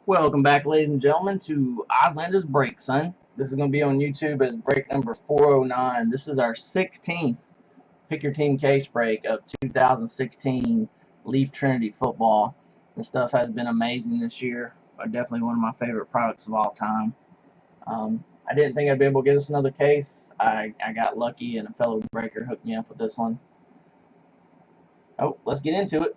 Welcome back, ladies and gentlemen, to Ozlander's Break, son. This is going to be on YouTube as break number 409. This is our 16th Pick Your Team case break of 2016 Leaf Trinity football. This stuff has been amazing this year. Definitely one of my favorite products of all time. I didn't think I'd be able to get us another case. I got lucky and a fellow breaker hooked me up with this one. Oh, let's get into it.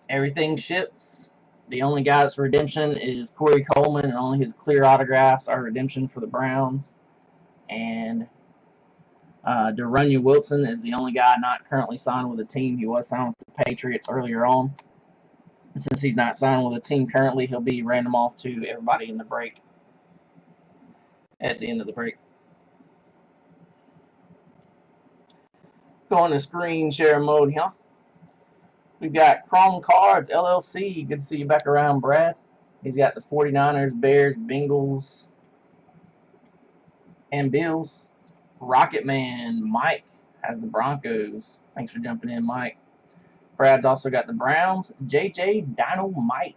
Everything ships. The only guy that's redemption is Corey Coleman, and only his clear autographs are redemption for the Browns. And Derunya Wilson is the only guy not currently signed with a team. He was signed with the Patriots earlier on. And since he's not signed with a team currently, he'll be random off to everybody in the break at the end of the break. Going to screen share mode here. We've got Chrome Cards, LLC. Good to see you back around, Brad. He's got the 49ers, Bears, Bengals, and Bills. Rocket Man, Mike, has the Broncos. Thanks for jumping in, Mike. Brad's also got the Browns. JJ Dynamite.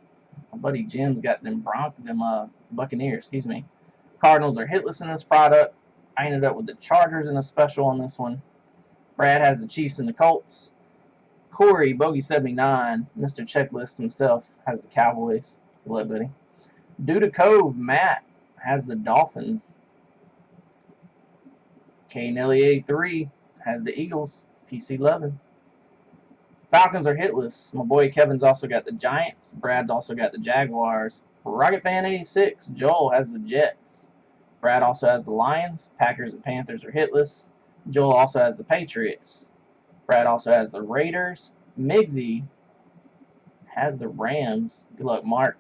My buddy Jim's got them Buccaneers, excuse me. Cardinals are hitless in this product. I ended up with the Chargers in a special on this one. Brad has the Chiefs and the Colts. Corey, Bogey 79, Mr. Checklist himself, has the Cowboys. Good luck, buddy. Duda Cove, Matt, has the Dolphins. K Nelly 83 has the Eagles. PC 11. Falcons are hitless. My boy Kevin's also got the Giants. Brad's also got the Jaguars. Rocket Fan 86, Joel has the Jets. Brad also has the Lions. Packers and Panthers are hitless. Joel also has the Patriots. Brad also has the Raiders. Migsy has the Rams. Good luck, Mark.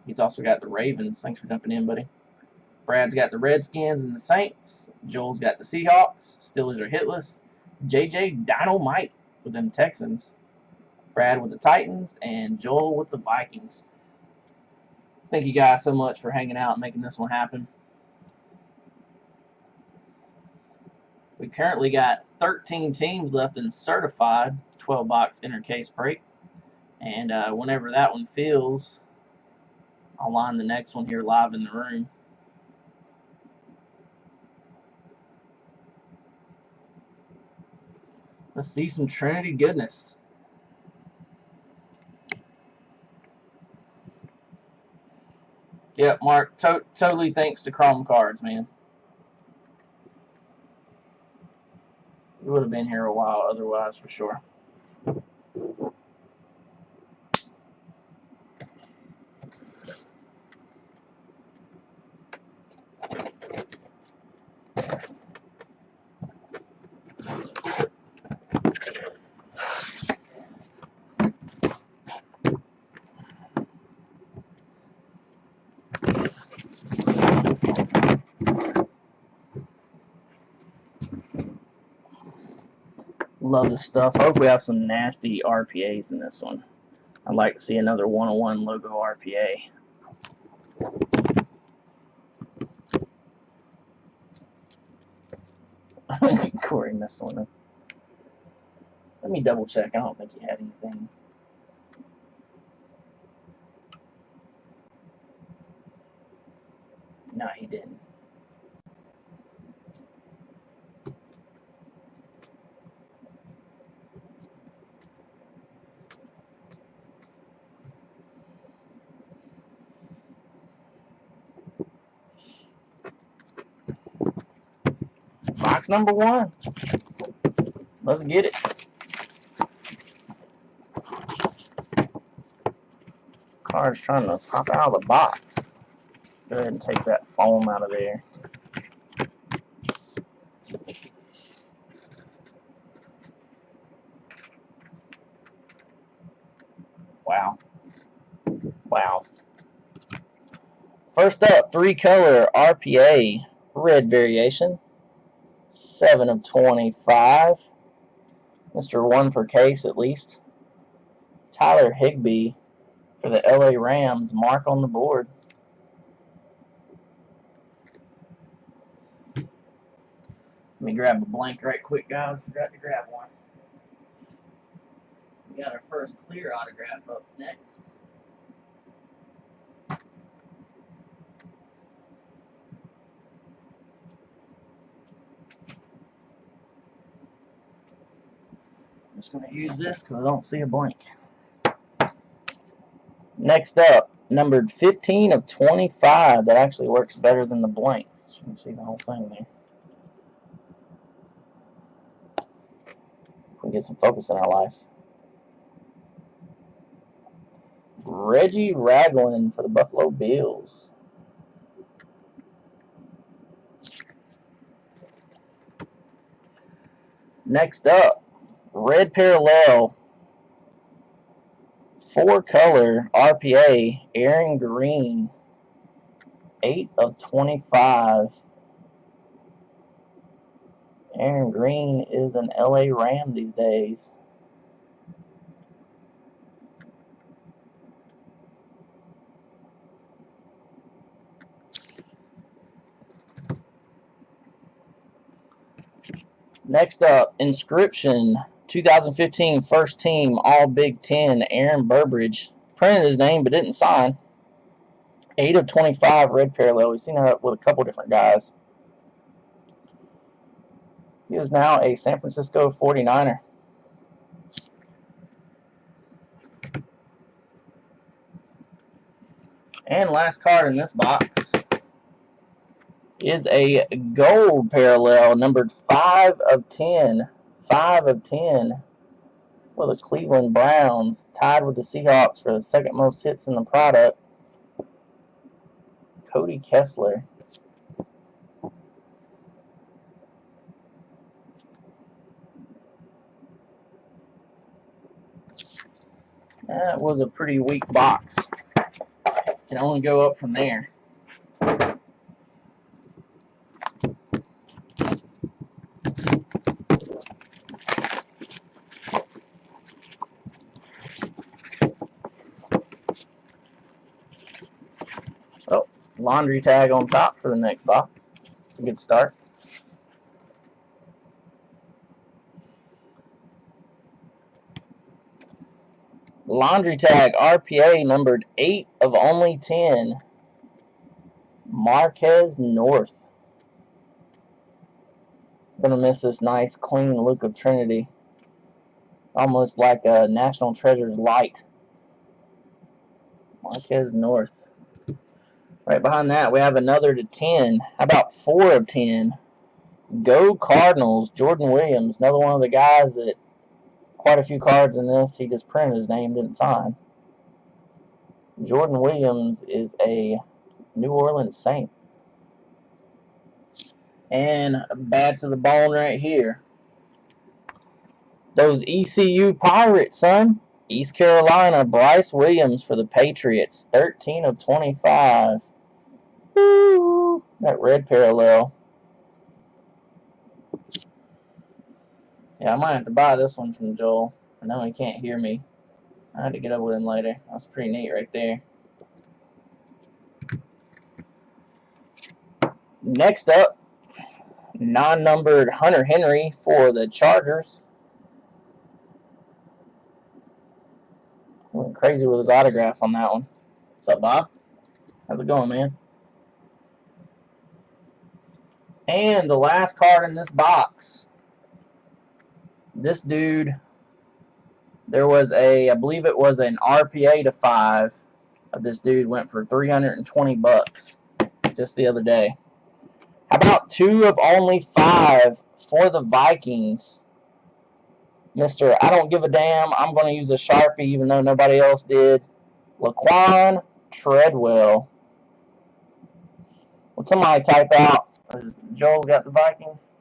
He's also got the Ravens. Thanks for jumping in, buddy. Brad's got the Redskins and the Saints. Joel's got the Seahawks. Steelers are hitless. JJ Dynamite with them Texans. Brad with the Titans. And Joel with the Vikings. Thank you guys so much for hanging out and making this one happen. We currently got 13 teams left in certified 12-box intercase break. And whenever that one fills, I'll line the next one here live in the room. Let's see some Trinity goodness. Yep, Mark, totally thanks to Chrome Cards, man. We would have been here a while otherwise, for sure. Love this stuff. I hope we have some nasty RPAs in this one. I'd like to see another 101 logo RPA. Corey missed one. Let me double check. I don't think he had anything. No, he didn't. Box number 1. Let's get it. Card's trying to pop out of the box. Go ahead and take that foam out of there. Wow. Wow. First up, 3-color RPA red variation. 7 of 25. Mr. 1 per case at least. Tyler Higbee for the LA Rams. Mark on the board. Let me grab a blank right quick, guys. Forgot to grab one. We got our first clear autograph up next. just going to use this because I don't see a blank. Next up, numbered 15 of 25. That actually works better than the blanks. You can see the whole thing there. We get some focus in our life. Reggie Ragland for the Buffalo Bills. Next up, red parallel, 4-color RPA, Aaron Green, 8 of 25. Aaron Green is an LA Ram these days. Next up, Inscription, 2015 First Team All Big Ten, Aaron Burbridge. Printed his name but didn't sign. 8 of 25 red parallel. We've seen that with a couple different guys. He is now a San Francisco 49er. And last card in this box is a gold parallel, numbered 5 of 10. 5 of 10 for the Cleveland Browns, tied with the Seahawks for the second most hits in the product. Cody Kessler. That was a pretty weak box. Can only go up from there. Oh, laundry tag on top for the next box. It's a good start. Laundry tag RPA numbered 8 of only 10. Marquez North. Gonna miss this nice clean look of Trinity. Almost like a National Treasures Light. Marquez North. Right behind that we have another to 10. How about 4 of 10? Go Cardinals. Jordan Williams. Another one of the guys that quite a few cards in this. He just printed his name, didn't sign. Jordan Williams is a New Orleans Saint. And bad to the bone right here. Those ECU Pirates, son. East Carolina, Bryce Williams for the Patriots. 13 of 25. Woo! That red parallel. Yeah, I might have to buy this one from Joel. I know he can't hear me. I had to get up with him later. That's pretty neat right there. Next up, non-numbered Hunter Henry for the Chargers. Went crazy with his autograph on that one. What's up, Bob? How's it going, man? And the last card in this box. This dude, there was I believe it was an RPA to 5 of this dude, went for 320 bucks just the other day. How about 2 of only 5 for the Vikings? Mr. I don't give a damn. I'm going to use a Sharpie even though nobody else did. Laquan Treadwell. Would somebody type out, Joel's got the Vikings?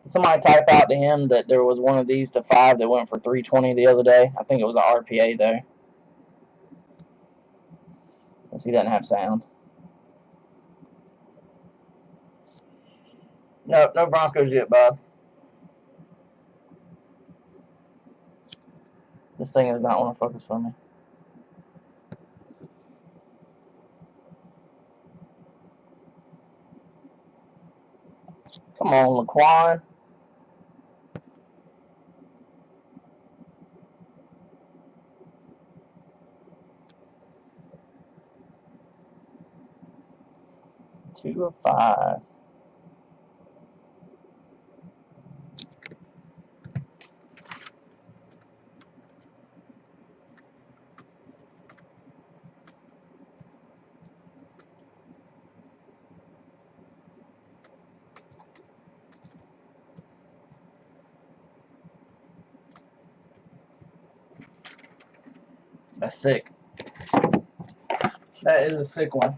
Would somebody type out to him that there was one of these to 5 that went for 320 the other day? I think it was an RPA though. Because he doesn't have sound. Nope, no Broncos yet, Bob. This thing does not want to focus for me. Come on, Laquan. Two of 5. That's sick. That is a sick one.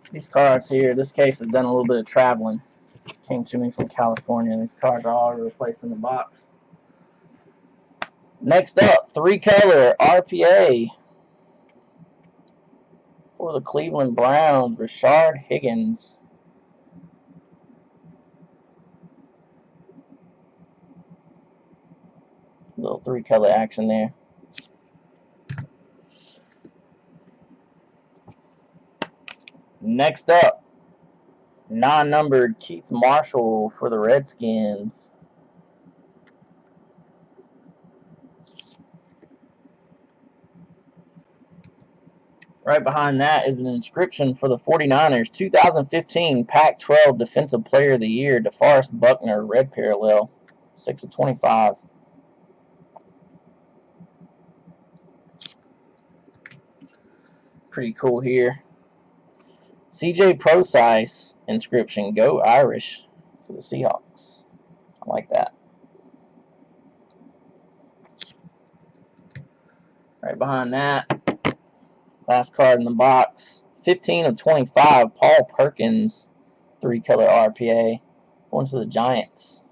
These cards here, this case has done a little bit of traveling. Came to me from California. These cards are all over the place in the box. Next up, 3-color RPA for the Cleveland Browns, Rashard Higgins. Little 3-color action there. Next up, non-numbered Keith Marshall for the Redskins. Right behind that is an inscription for the 49ers, 2015 Pac-12 Defensive Player of the Year, DeForest Buckner, red parallel, 6/25. Pretty cool here. CJ Prosise inscription, Go Irish, for the Seahawks. I like that. Right behind that, last card in the box, 15/25, Paul Perkins, 3-color RPA, going to the Giants.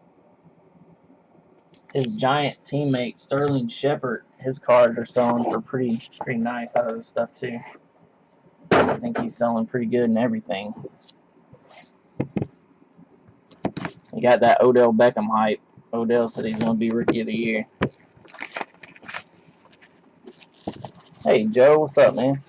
His Giant teammate Sterling Shepard, his cards are selling for pretty nice out of this stuff too. I think he's selling pretty good and everything. You got that Odell Beckham hype. Odell said he's going to be Rookie of the Year. Hey, Joe, what's up, man?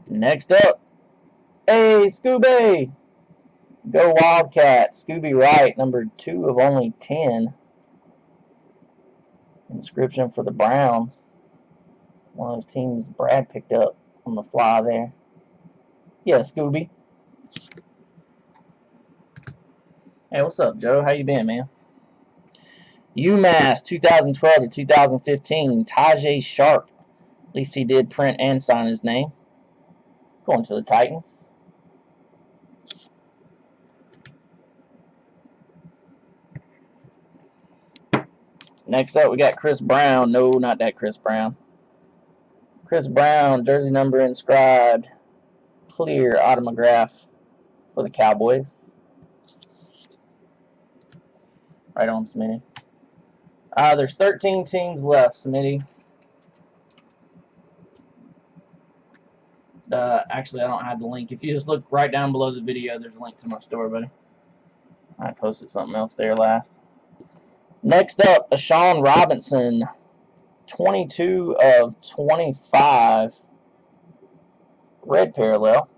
Next up, hey, Scooby! Go Wildcats. Scooby Wright, number 2 of only 10. Inscription for the Browns. One of those teams Brad picked up on the fly there. Yeah, Scooby. Hey, what's up, Joe? How you been, man? UMass 2012 to 2015. Tajay Sharp. At least he did print and sign his name. Going to the Titans. Next up, we got Chris Brown. No, not that Chris Brown. Chris Brown, jersey number inscribed, clear autograph for the Cowboys. Right on, Smitty. There's 13 teams left, Smitty. Actually, I don't have the link. If you just look right down below the video, there's a link to my store, buddy. I posted something else there last. Next up, Ashawn Robinson, 22/25, red parallel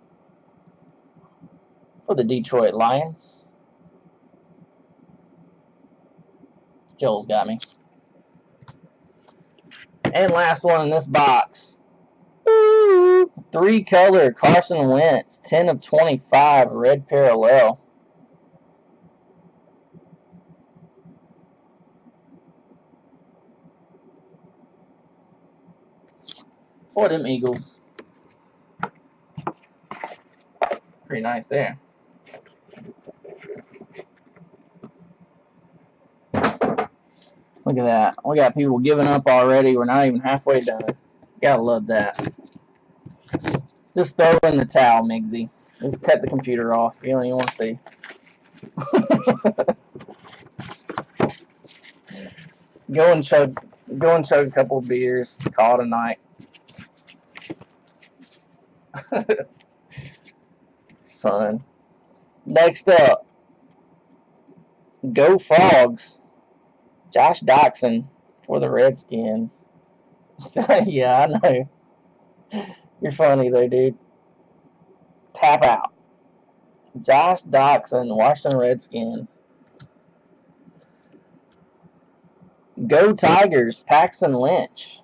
for the Detroit Lions. Joel's got me. And last one in this box, 3-color Carson Wentz, 10/25, red parallel. For them Eagles. Pretty nice there. Look at that. We got people giving up already. We're not even halfway done. Gotta love that. Just throw in the towel, Migsy. Just cut the computer off. You don't even want to see. Go and chug a couple of beers. Call it a night. Son. Next up, Go Frogs. Josh Doxson for the Redskins. Yeah, I know. You're funny though, dude. Tap out. Josh Doxson, Washington Redskins. Go Tigers, Paxton Lynch.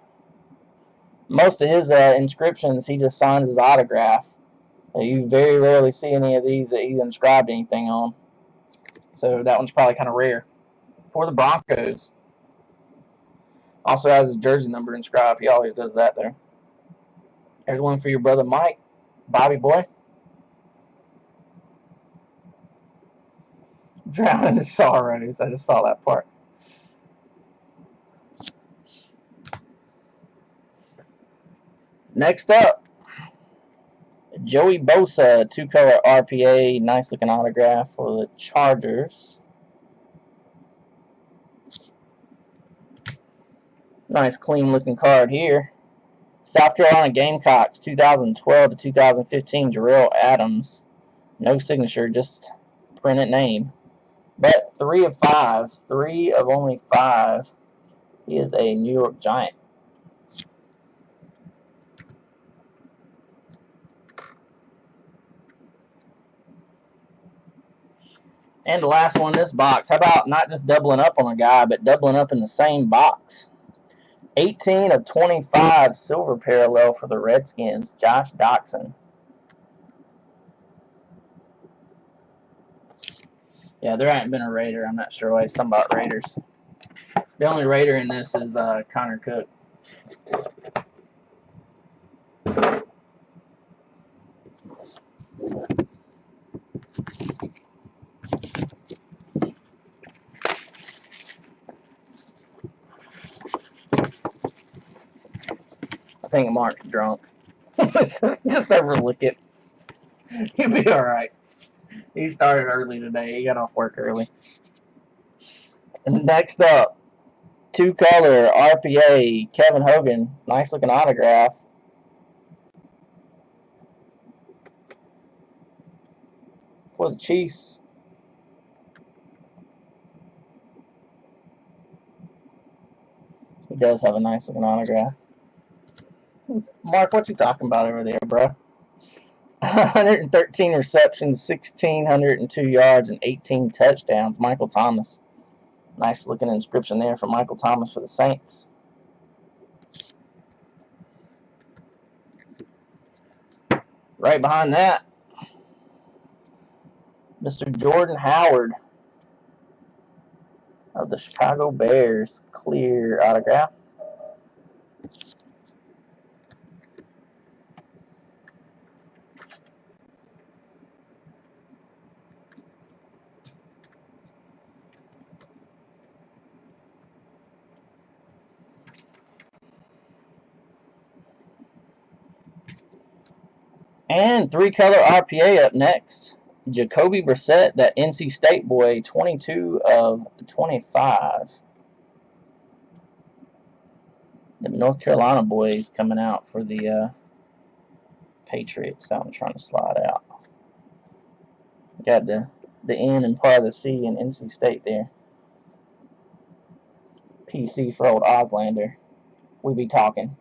Most of his inscriptions, he just signs his autograph. You very rarely see any of these that he's inscribed anything on. So that one's probably kind of rare. For the Broncos. Also has his jersey number inscribed. He always does that there. There's one for your brother Mike. Bobby boy. Drowning in sorrows. I just saw that part. Next up, Joey Bosa, 2-color RPA, nice looking autograph for the Chargers. Nice clean looking card here. South Carolina Gamecocks, 2012 to 2015, Jarrell Adams. No signature, just printed name. But 3 of 5, 3 of only 5. He is a New York Giant. And the last one in this box. How about not just doubling up on a guy, but doubling up in the same box? 18 of 25 silver parallel for the Redskins, Josh Doxson. Yeah, there hasn't been a Raider. I'm not sure why he's talking about Raiders. The only Raider in this is Connor Cook. I think Mark's drunk. just overlook it. He'll be alright. He started early today. He got off work early. And next up, 2-color RPA, Kevin Hogan. Nice looking autograph. For the Chiefs. He does have a nice looking autograph. Mark, what you talking about over there, bro? 113 receptions, 1,602 yards, and 18 touchdowns. Michael Thomas. Nice looking inscription there for Michael Thomas for the Saints. Right behind that, Mr. Jordan Howard of the Chicago Bears. Clear autograph. And 3-color RPA up next. Jacoby Brissett, that NC State boy, 22 of 25. The North Carolina boys coming out for the Patriots. That one trying to slide out. Got the N and part of the C in NC State there. PC for old Auslander. We be talking.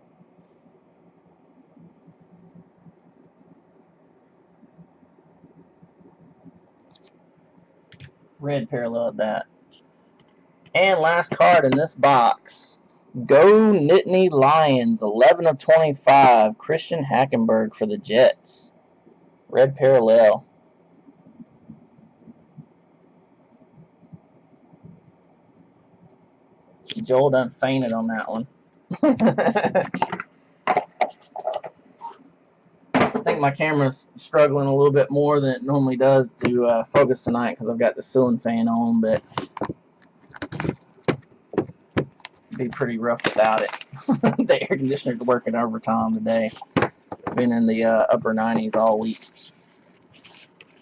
Red parallel at that. And last card in this box. Go Nittany Lions, 11 of 25. Christian Hackenberg for the Jets. Red parallel. Joel done fainted on that one. I think my camera's struggling a little bit more than it normally does to focus tonight because I've got the ceiling fan on, but it'd be pretty rough without it. The air conditioner's working overtime today. It's been in the upper 90s all week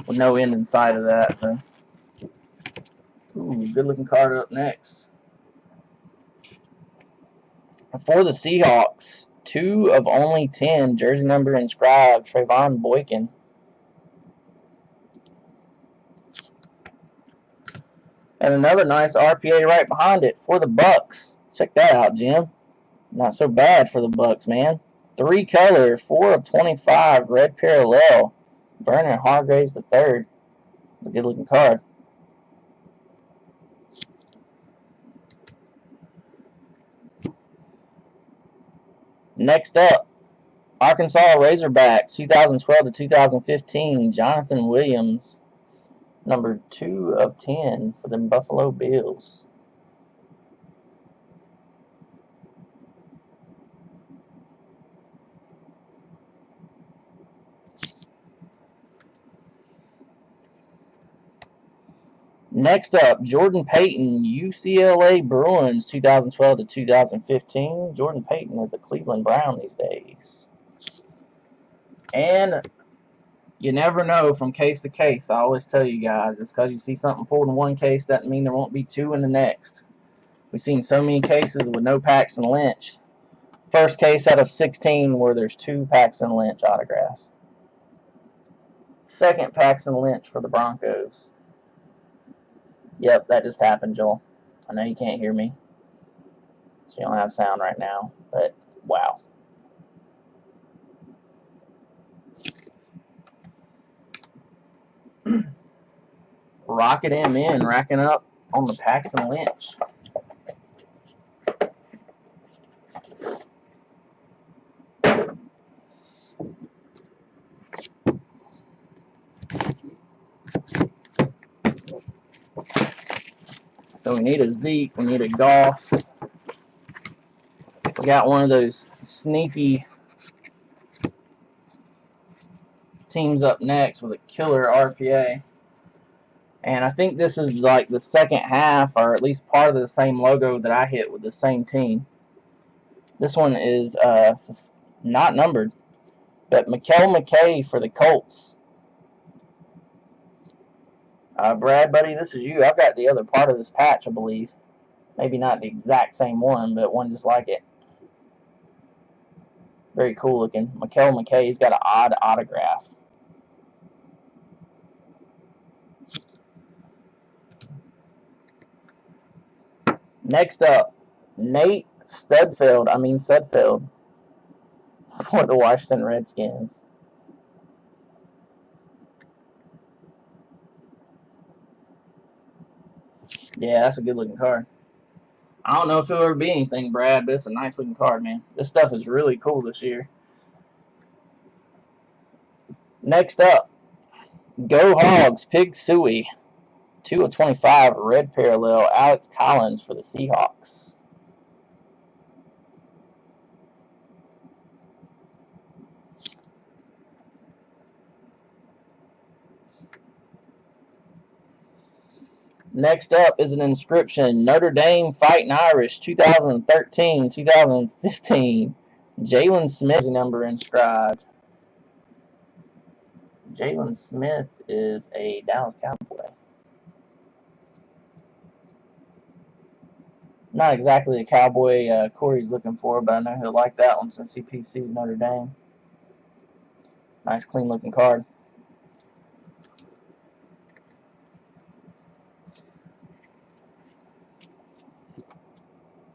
with no end in sight of that. So. Ooh, good looking card up next. For the Seahawks, 2 of only 10, jersey number inscribed, Trayvon Boykin. And another nice RPA right behind it for the Bucks. Check that out, Jim. Not so bad for the Bucks, man. 3-color, 4 of 25, red parallel. Vernon Hargraves III. It's a good looking card. Next up, Arkansas Razorbacks, 2012 to 2015, Jonathan Williams, number 2 of 10 for the Buffalo Bills. Next up, Jordan Payton, UCLA Bruins, 2012 to 2015. Jordan Payton is a Cleveland Brown these days. And you never know from case to case. I always tell you guys, just because you see something pulled in one case doesn't mean there won't be 2 in the next. We've seen so many cases with no Paxton Lynch. First case out of 16 where there's 2 Paxton Lynch autographs. Second Paxton Lynch for the Broncos. Yep, that just happened, Joel. I know you can't hear me, so you don't have sound right now, but wow. Rocket him in, racking up on the Paxton Lynch. So we need a Zeke, we need a Goff. We got one of those sneaky teams up next with a killer RPA. And I think this is like the second half, or at least part of the same logo that I hit with the same team. This one is not numbered, but Mikael McKay for the Colts. Brad, buddy, this is you. I've got the other part of this patch, I believe. Maybe not the exact same one, but one just like it. Very cool looking. Mikael McKay's got an odd autograph. Next up, Nate Sudfeld for the Washington Redskins. Yeah, that's a good looking card. I don't know if it'll ever be anything, Brad, but it's a nice looking card, man. This stuff is really cool this year. Next up, Go Hogs, Pig Suey. 2 of 25, red parallel, Alex Collins for the Seahawks. Next up is an inscription, Notre Dame Fighting Irish, 2013-2015. Jalen Smith number inscribed. Jalen Smith is a Dallas Cowboy. Not exactly the Cowboy Corey's looking for, but I know he'll like that one since he PC's Notre Dame. Nice, clean looking card.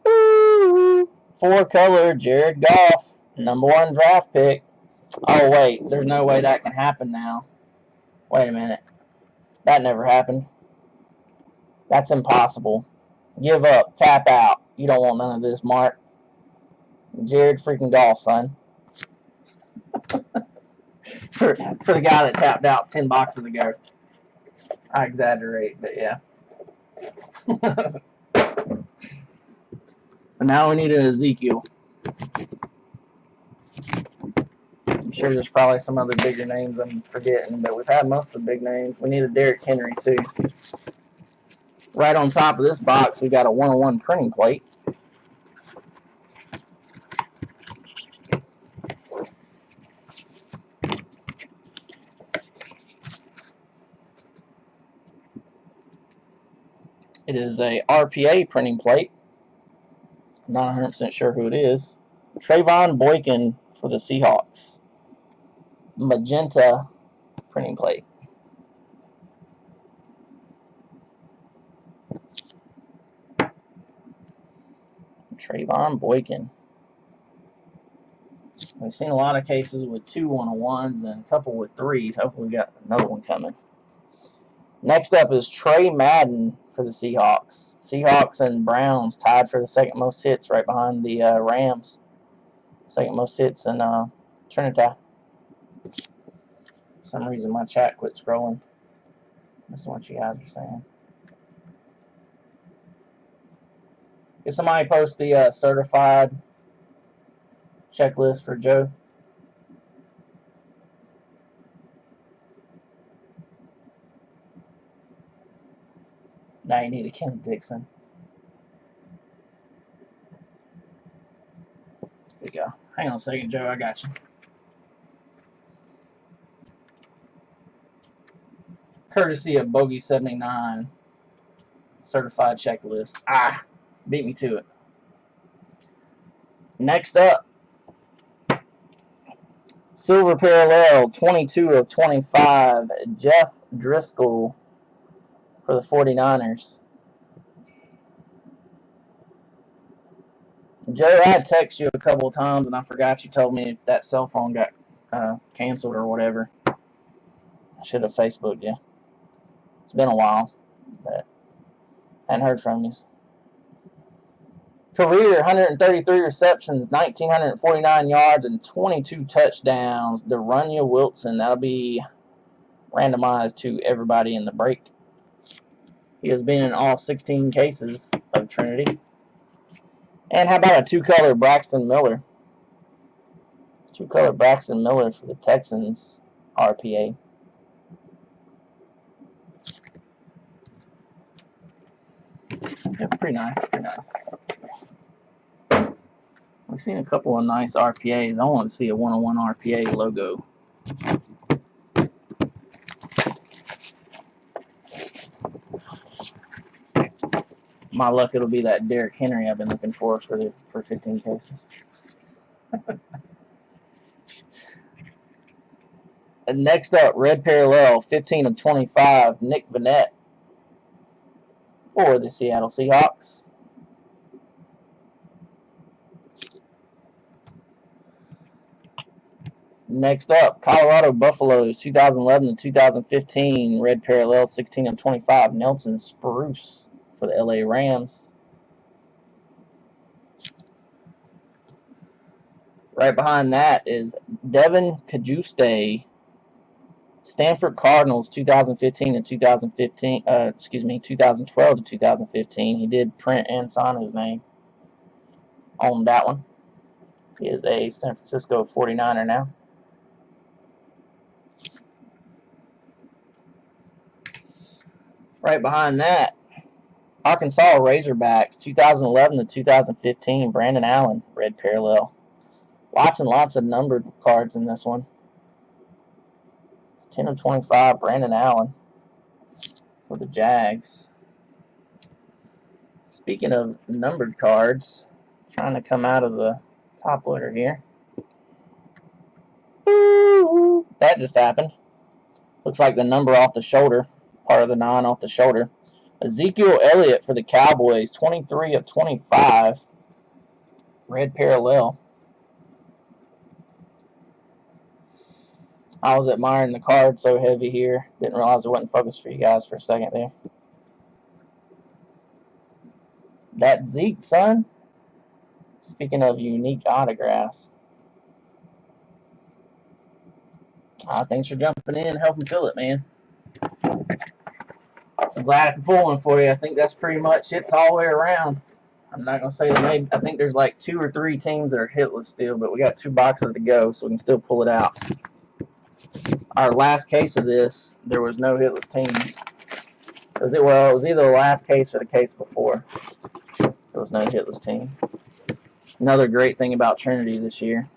Ooh, 4-color Jared Goff, number 1 draft pick. Oh, wait, there's no way that can happen now. Wait a minute. That never happened. That's impossible. Give up. Tap out. You don't want none of this, Mark. Jared freaking Goff, son. for the guy that tapped out 10 boxes ago. I exaggerate, but yeah. And now we need an Ezekiel. I'm sure there's probably some other bigger names I'm forgetting, but we've had most of the big names. We need a Derrick Henry, too. Right on top of this box, we got a 101 printing plate. It is a RPA printing plate. Not 100% sure who it is. Trayvon Boykin for the Seahawks. Magenta printing plate. Trayvon Boykin. We've seen a lot of cases with 2 101s and a couple with 3s. Hopefully we got another one coming. Next up is Trey Madden for the Seahawks. Seahawks and Browns tied for the second most hits, right behind the Rams. Second most hits in Trinity. For some reason my chat quit scrolling. That's what you guys are saying. Can somebody post the certified checklist for Joe? Now you need a Ken Dixon. There you go. Hang on a second, Joe. I got you. Courtesy of Bogey 79 certified checklist. Beat me to it. Next up, silver parallel 22 of 25, Jeff Driscoll for the 49ers. Joe, I had texted you a couple of times and I forgot you told me that cell phone got canceled or whatever. I should have Facebooked you. It's been a while, but I hadn't heard from you. Career 133 receptions, 1,949 yards, and 22 touchdowns. De'Runnya Wilson. That'll be randomized to everybody in the break. He has been in all 16 cases of Trinity. And how about a two-color Braxton Miller? Two-color Braxton Miller for the Texans RPA. Yeah, pretty nice, pretty nice. We've seen a couple of nice RPAs. I want to see a 101 RPA logo. My luck, it'll be that Derrick Henry I've been looking for 15 cases. And next up, red parallel, 15 of 25, Nick Vannett for the Seattle Seahawks. Next up, Colorado Buffaloes, 2011 to 2015, red parallel, 16 of 25, Nelson Spruce for the LA Rams. Right behind that is Devin Cajuste, Stanford Cardinals, 2015 to 2015. 2012 to 2015. He did print and sign his name on that one. He is a San Francisco 49er now. Right behind that, Arkansas Razorbacks, 2011 to 2015, Brandon Allen, red parallel. Lots and lots of numbered cards in this one. 10 of 25, Brandon Allen for the Jags. Speaking of numbered cards, trying to come out of the top loader here. Ooh, that just happened. Looks like the number off the shoulder, part of the 9 off the shoulder. Ezekiel Elliott for the Cowboys, 23 of 25, red parallel. I was admiring the card so heavy here. Didn't realize it wasn't focused for you guys for a second there. That Zeke, son. Speaking of unique autographs. Thanks for jumping in and helping fill it, man. I'm glad I could pull one for you. I think that's pretty much it all the way around. I'm not going to say that maybe. I think there's like 2 or 3 teams that are hitless still, but we got 2 boxes to go, so we can still pull it out. Our last case of this, there was no hitless teams. It was either the last case or the case before. There was no hitless team. Another great thing about Trinity this year.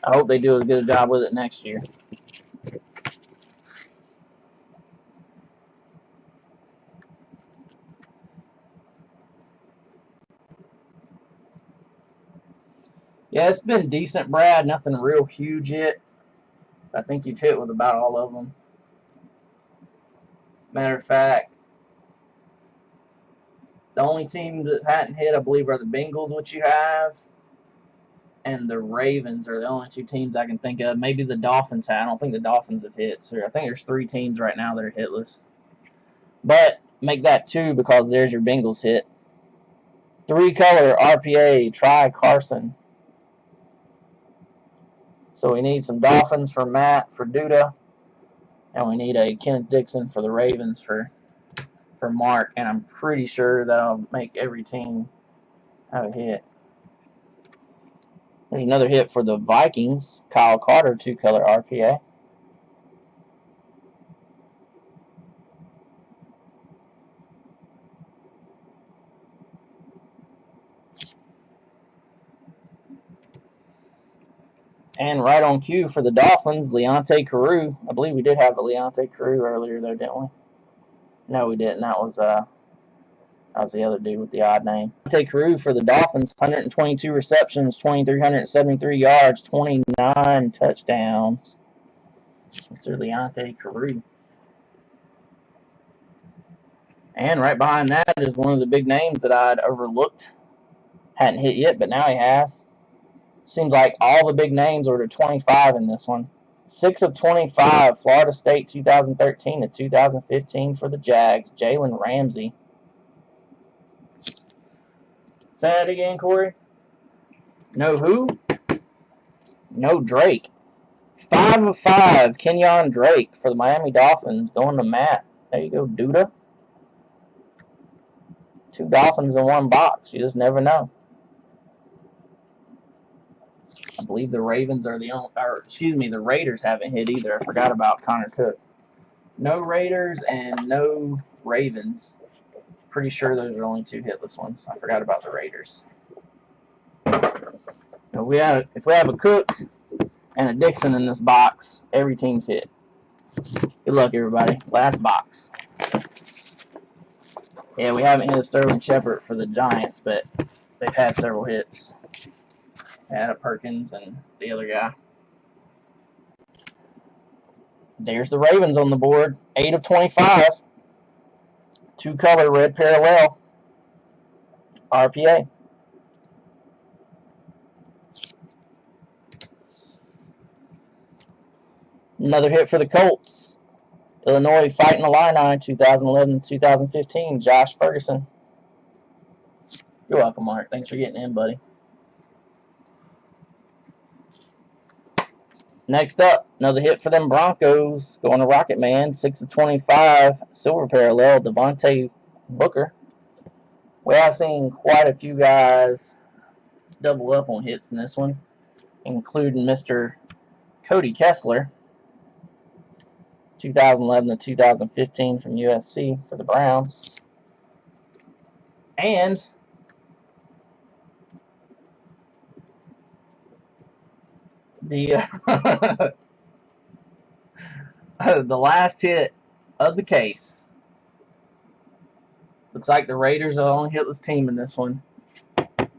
I hope they do as good a job with it next year. Yeah, it's been decent, Brad. Nothing real huge yet. I think you've hit with about all of them. Matter of fact, the only team that hadn't hit, I believe, are the Bengals, which you have, and the Ravens are the only 2 teams I can think of. Maybe the Dolphins have. I don't think the Dolphins have hit. So I think there's 3 teams right now that are hitless. But make that 2 because there's your Bengals hit. 3-color RPA, Try Carson So we need some Dolphins for Matt, for Duda, and we need a Kenneth Dixon for the Ravens for Mark, and I'm pretty sure that'll make every team have a hit. There's another hit for the Vikings, Kyle Carter, 2-color RPA. And right on cue for the Dolphins, Leonte Carew. I believe we did have a Leonte Carew earlier there, didn't we? No, we didn't. That was the other dude with the odd name. Leonte Carew for the Dolphins, 122 receptions, 2,373 yards, 29 touchdowns. Mr. Leonte Carew. And right behind that is one of the big names that I'd overlooked. Hadn't hit yet, but now he has. Seems like all the big names are to 25 in this one. 6 of 25, Florida State 2013 to 2015 for the Jags, Jalen Ramsey. Say that again, Corey. No who? No Drake. 5 of 5, Kenyon Drake for the Miami Dolphins, going to Matt. There you go, Duda. 2 Dolphins in 1 box. You just never know. I believe the Ravens are the only, or excuse me, the Raiders haven't hit either. I forgot about Connor Cook. No Raiders and no Ravens. Pretty sure those are only 2 hitless ones. I forgot about the Raiders. If we have a Cook and a Dixon in this box, every team's hit. Good luck, everybody. Last box. Yeah, we haven't hit a Sterling Shepard for the Giants, but they've had several hits. Had a Perkins and the other guy. There's the Ravens on the board. 8 of 25. 2-color red parallel. RPA. Another hit for the Colts. Illinois Fighting Illini 2011-2015. Josh Ferguson. You're welcome, Mark. Thanks for getting in, buddy. Next up, another hit for them Broncos. Going to Rocket Man. 6 of 25. Silver parallel. Devontae Booker. We have seen quite a few guys double up on hits in this one, including Mr. Cody Kessler. 2011 to 2015 from USC for the Browns. And the the last hit of the case. Looks like the Raiders are the only hitless team in this one.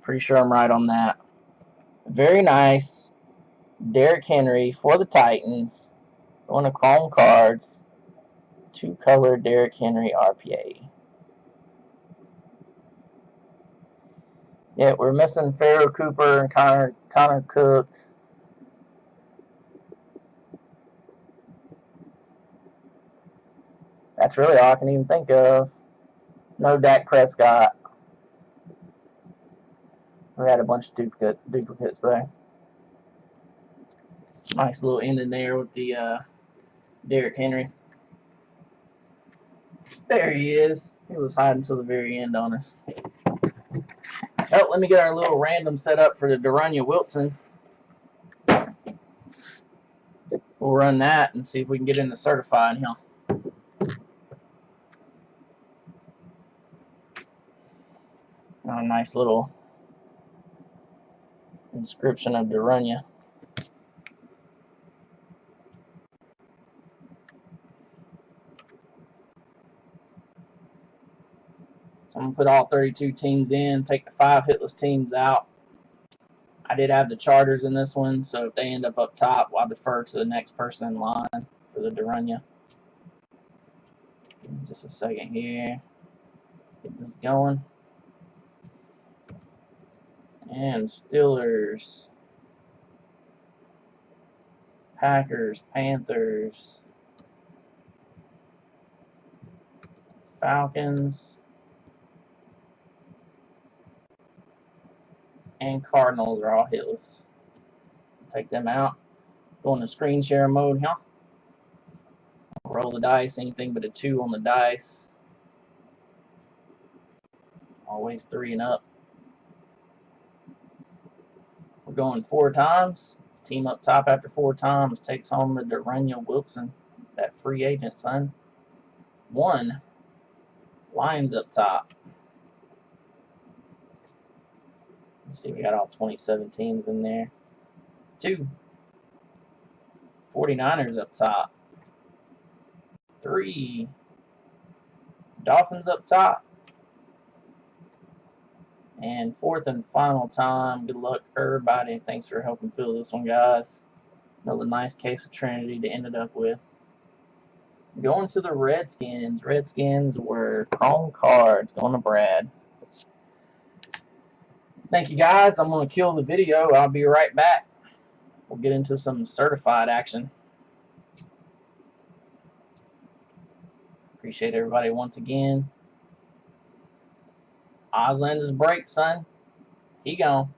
Pretty sure I'm right on that. Very nice. Derrick Henry for the Titans. Going to Chrome Cards. 2-color Derrick Henry RPA. Yeah, we're missing Pharaoh Cooper and Connor Cook. That's really all I can even think of. No Dak Prescott. We had a bunch of duplicates there. Nice little ending there with the Derrick Henry. There he is. He was hiding till the very end on us. Oh, let me get our little random set up for the Duranya Wilson. We'll run that and see if we can get into certified here. A nice little inscription of Duranya. So I'm going to put all 32 teams in, take the 5 hitless teams out. I did have the Chargers in this one, so if they end up top, I'll defer to the next person in line for the Duranya. Just a second here. Get this going. And Steelers, Packers, Panthers, Falcons, and Cardinals are all hitless. Take them out. Going to screen share mode here. Roll the dice, anything but a 2 on the dice. Always 3 and up. We're going 4 times. Team up top after 4 times takes home the Durania Wilson, that free agent, son. 1. Lions up top. Let's see, we got all 27 teams in there. 2. 49ers up top. 3. Dolphins up top. And 4th and final time. Good luck, everybody. Thanks for helping fill this one, guys. Another nice case of Trinity to end it up with. Going to the Redskins. Redskins were chrome cards. Going to Brad. Thank you, guys. I'm going to kill the video. I'll be right back. We'll get into some certified action. Appreciate everybody once again. Auslander's break, son. He gone.